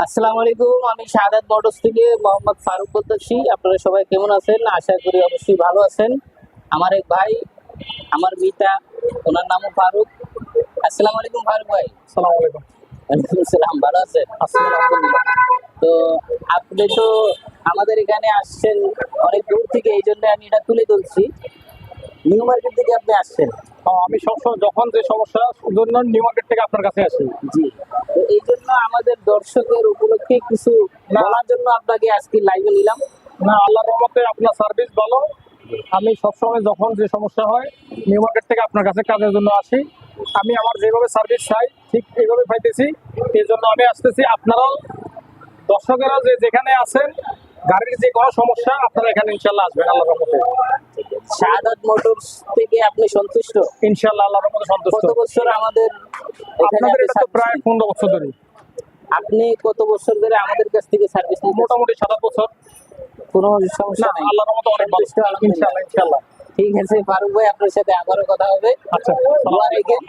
আসসালামু আলাইকুম, আমি শাহাদাত মোটরস থেকে মোহাম্মদ ফারুক বলতেছি। আপনারা সবাই কেমন আছেন? আশা করি অবশ্যই ভালো আছেন। আমার এক ভাই, আমার মিতা, ওনার নামও ফারুক। আসসালামু আলাইকুম ফারুক ভাই। আসসালামু আলাইকুম। ওয়ালাইকুম আসসালাম, ভালো আছেন? আলহামদুলিল্লাহ। তো আপনি তো আমাদের এখানে আসছেন অনেক দূর থেকে, এই জন্য আমি এটা তুলে ধরছি। নিউ মার্কেট থেকে আপনি আসছেন? আমি সবসময় যখন যে সমস্যা জন্য নিউ মার্কেট থেকে আপনার কাছে আসি। জি। তো এই জন্য আমাদের দর্শকের উপলক্ষে কিছু বলার জন্য আপনাকে আজকে লাইভে নিলাম। না, আল্লাহর রহমতে আপনার সার্ভিস ভালো। আমি সবসময় যখন যে সমস্যা হয় নিউ মার্কেট থেকে আপনার কাছে কাজের জন্য আসি। আমি আমার যেভাবে সার্ভিস চাই ঠিক এইভাবে পাইতেছি। এই জন্য আমি আসতেছি। আপনারাও দর্শকেরা যে যেখানে আছেন, গাড়ির যে কোনো সমস্যা আপনারা এখানে ইনশাল্লাহ আসবেন আল্লাহর রহমতে। শাহাদাত মোটরস থেকে আপনি সন্তুষ্ট? ইনশাল্লাহ আল্লাহর রহমতে সন্তুষ্ট। কত বছর আমাদের এখানে আপনাদের আপনি এটা তো প্রায় সার্ভিস 15 বছর ধরে। আপনি কত বছর ধরে আমাদের কাছ থেকে সার্ভিস নিতে? মোটামুটি 7 বছর। কোনো না, সমস্যা নাই? আল্লাহর রহমতে অনেক ভালো। সন্তুষ্ট আলহামদুলিল্লাহ। ইনশাল্লাহ ইনশাল্লাহ। ঠিক আছে ফারুক ভাই, আপনার সাথে আবারও কথা হবে। আচ্ছা, দোয়া রেখেন।